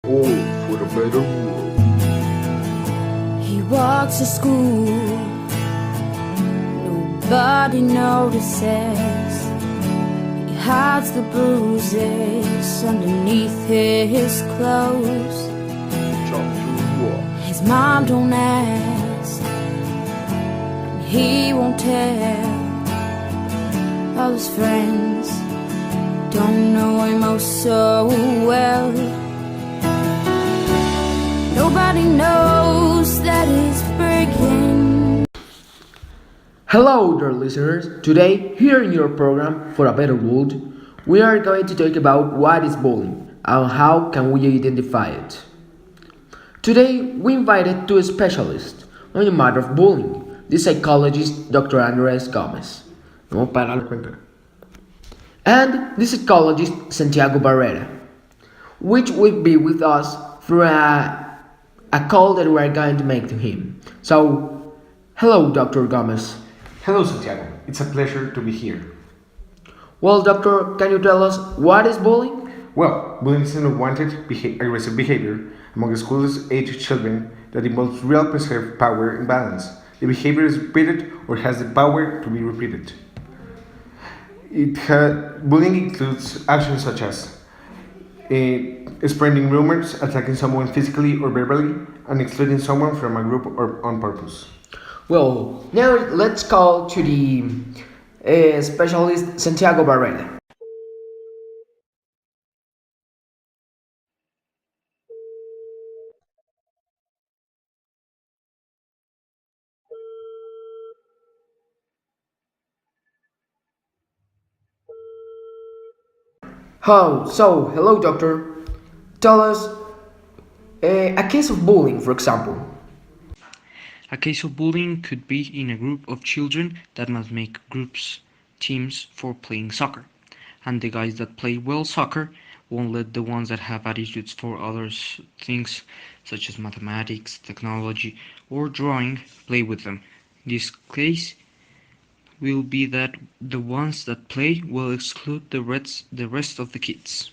All for a better world. He walks to school, nobody notices. He hides the bruises underneath his clothes. Chapter 1. His mom don't ask, and he won't tell. All his friends don't know him oh so well. Nobody knows that he's breaking. Hello dear listeners, today here in your program For a Better World, we are going to talk about what is bullying and how can we identify it. Today we invited two specialists on the matter of bullying, the psychologist Dr. Andres Gomez and the psychologist Santiago Barrera, which will be with us through a call that we are going to make to him. So, hello Dr. Gomez. Hello, Santiago. It's a pleasure to be here. Well, doctor, can you tell us what is bullying? Well, bullying is an unwanted, aggressive behavior among school-age children that involves real perceived power imbalance. The behavior is repeated or has the power to be repeated. Bullying includes actions such as spreading rumors, attacking someone physically or verbally, and excluding someone from a group or on purpose. Well, now let's call to the specialist Santiago Barrera. Hello doctor. Tell us a case of bullying, for example. A case of bullying could be in a group of children that must make teams for playing soccer, and the guys that play well soccer won't let the ones that have attitudes for other things such as mathematics, technology, or drawing play with them. This case will be that the ones that play will exclude the rest of the kids.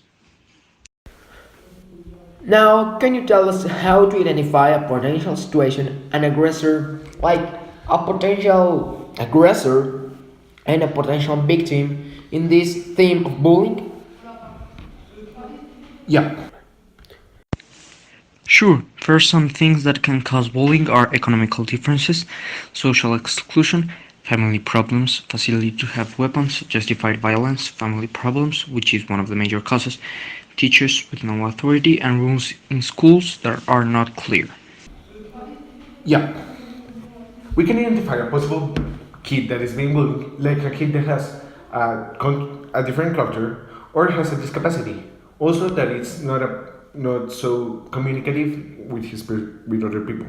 Now, can you tell us how to identify a potential situation, an aggressor, like a potential aggressor and a potential victim in this theme of bullying? Yeah. Sure, first some things that can cause bullying are economical differences, social exclusion, family problems, facility to have weapons, justified violence, family problems, which is one of the major causes, teachers with no authority, and rules in schools that are not clear. Yeah. We can identify a possible kid that is being bullied, like a kid that has a different culture or has a disability. Also, that it's not so communicative with other people.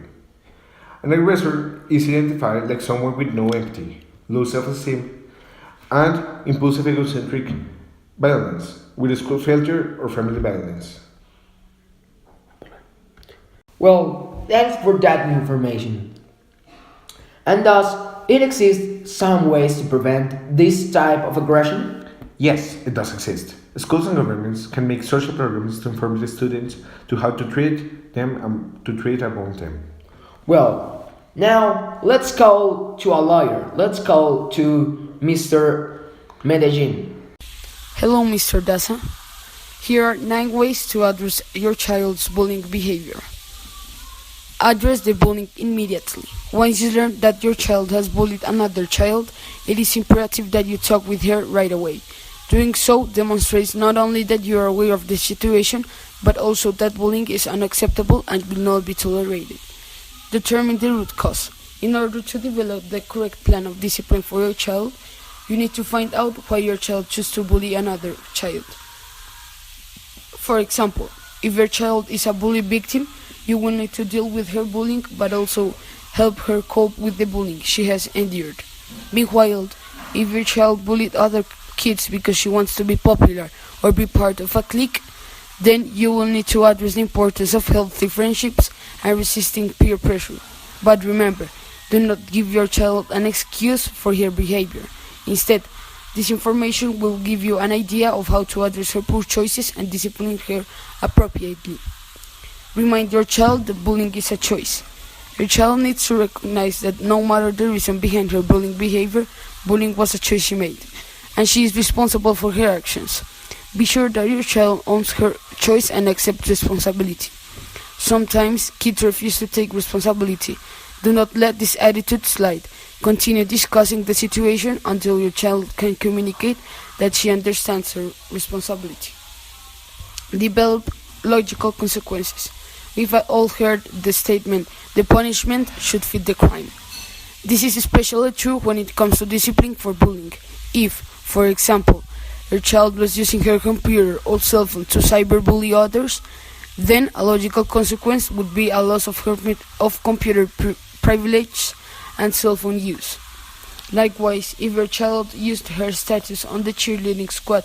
An aggressor is identified like someone with no empathy, low self-esteem, and impulsive egocentric violence, with a school failure or family violence. Well, thanks for that information. And thus, it exists some ways to prevent this type of aggression? Yes, it does exist. Schools and governments can make social programs to inform the students to how to treat them and to treat among them. Well, now let's call to a lawyer. Let's call to Mr. Medellin. Hello, Mr. Daza. Here are 9 ways to address your child's bullying behavior. Address the bullying immediately. Once you learn that your child has bullied another child, it is imperative that you talk with her right away. Doing so demonstrates not only that you are aware of the situation, but also that bullying is unacceptable and will not be tolerated. Determine the root cause. In order to develop the correct plan of discipline for your child, you need to find out why your child chose to bully another child. For example, if your child is a bully victim, you will need to deal with her bullying, but also help her cope with the bullying she has endured. Meanwhile, if your child bullied other kids because she wants to be popular or be part of a clique, then you will need to address the importance of healthy friendships and resisting peer pressure. But remember, do not give your child an excuse for her behavior. Instead, this information will give you an idea of how to address her poor choices and discipline her appropriately. Remind your child that bullying is a choice. Your child needs to recognize that no matter the reason behind her bullying behavior, bullying was a choice she made, and she is responsible for her actions. Be sure that your child owns her choice and accepts responsibility. Sometimes kids refuse to take responsibility. Do not let this attitude slide. Continue discussing the situation until your child can communicate that she understands her responsibility. Develop logical consequences. We've all heard the statement, the punishment should fit the crime. This is especially true when it comes to discipline for bullying. If, for example, your child was using her computer or cell phone to cyberbully others, then a logical consequence would be a loss of computer privilege and cell phone use. Likewise, if your child used her status on the cheerleading squad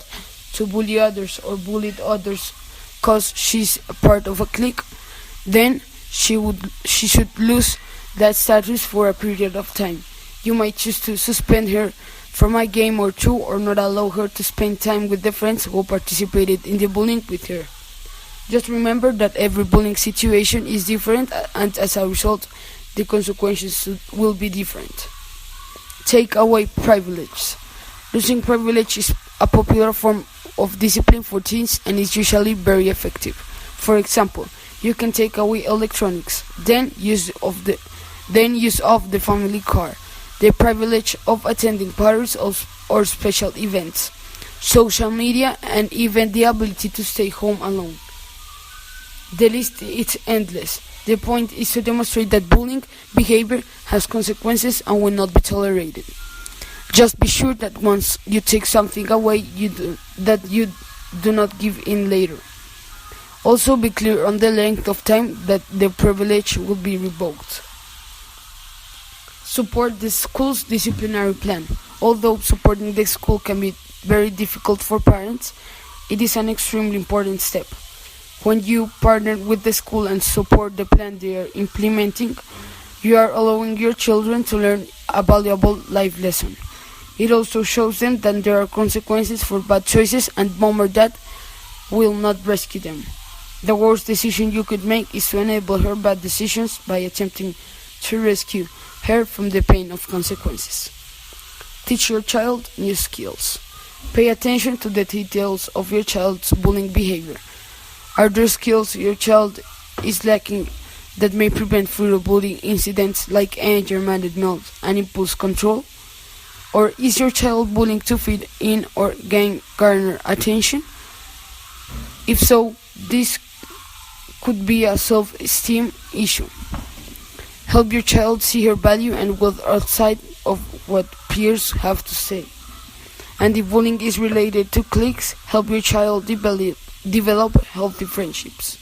to bully others or bullied others cause she's a part of a clique, then she should lose that status for a period of time. You might choose to suspend her from a game or two, or not allow her to spend time with the friends who participated in the bullying with her. Just remember that every bullying situation is different, and as a result, the consequences will be different. Take away privilege. Losing privilege is a popular form of discipline for teens and is usually very effective. For example, you can take away electronics, then use of the family car, the privilege of attending parties or special events, social media, and even the ability to stay home alone. The list is endless. The point is to demonstrate that bullying behavior has consequences and will not be tolerated. Just be sure that once you take something away, you do not give in later. Also be clear on the length of time that the privilege will be revoked. Support the school's disciplinary plan. Although supporting the school can be very difficult for parents, it is an extremely important step. When you partner with the school and support the plan they are implementing, you are allowing your children to learn a valuable life lesson. It also shows them that there are consequences for bad choices, and mom or dad will not rescue them. The worst decision you could make is to enable her bad decisions by attempting to rescue her from the pain of consequences. Teach your child new skills. Pay attention to the details of your child's bullying behavior. Are there skills your child is lacking that may prevent future bullying incidents like anger management and impulse control? Or is your child bullying to fit in or garner attention? If so, this could be a self-esteem issue. Help your child see her value and worth outside of what peers have to say. And if bullying is related to cliques, help your child develop healthy friendships.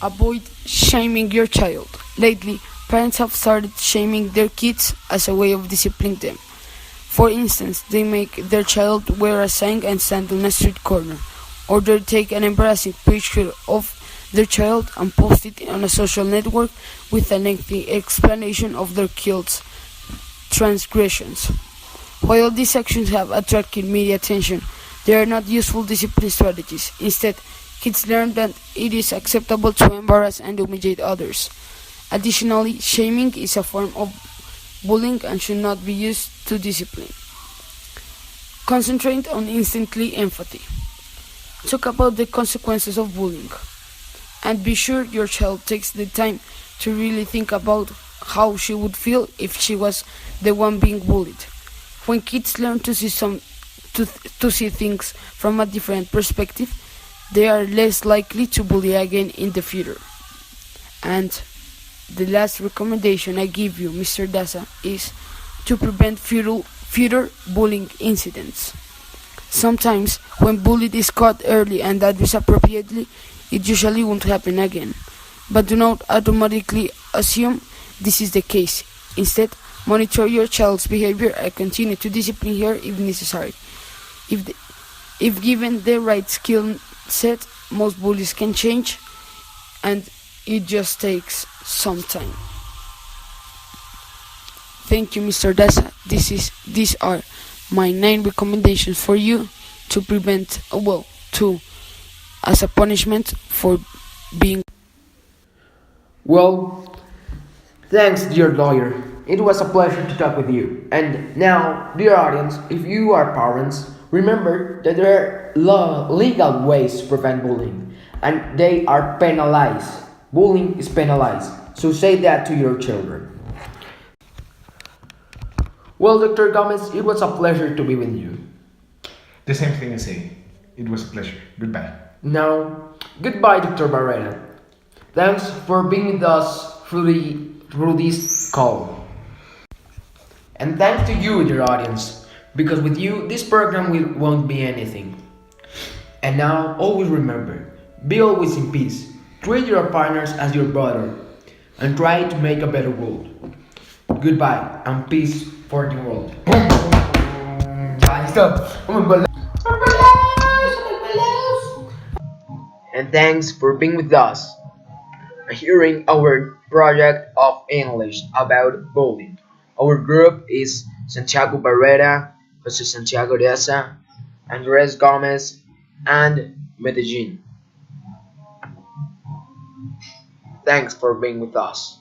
Avoid shaming your child. Lately, parents have started shaming their kids as a way of disciplining them. For instance, they make their child wear a sign and stand on a street corner, or they take an embarrassing picture of their child and post it on a social network with a lengthy explanation of their kid's transgressions. While these actions have attracted media attention, they are not useful discipline strategies. Instead, kids learn that it is acceptable to embarrass and humiliate others. Additionally, shaming is a form of bullying and should not be used to discipline. Concentrate on instantly empathy. Talk about the consequences of bullying, and be sure your child takes the time to really think about how she would feel if she was the one being bullied. When kids learn to see things from a different perspective, they are less likely to bully again in the future. And the last recommendation I give you, Mr. Daza, is to prevent future bullying incidents. Sometimes, when bullied is caught early and addressed appropriately, it usually won't happen again. But do not automatically assume this is the case. Instead, monitor your child's behavior and continue to discipline her if necessary. If given the right skill set, most bullies can change, and it just takes some time. Thank you, Mr. Daza. These are my 9 recommendations for you to as a punishment for being. Well, thanks, dear lawyer. It was a pleasure to talk with you. And now, dear audience, if you are parents, remember that there are legal ways to prevent bullying, and they are penalized. Bullying is penalized. So say that to your children. Well, Dr. Gomez, it was a pleasure to be with you. The same thing I say. It was a pleasure. Goodbye. Now, goodbye, Dr. Barrera. Thanks for being with us through this call. And thanks to you, dear audience, because with you, this program won't be anything. And now, always remember, be always in peace. Treat your partners as your brother, and try to make a better world. Goodbye, and peace for the world. And thanks for being with us, hearing our project of English about bullying. Our group is Santiago Barrera, Jose Santiago Deza, Andres Gomez, and Medellin. Thanks for being with us.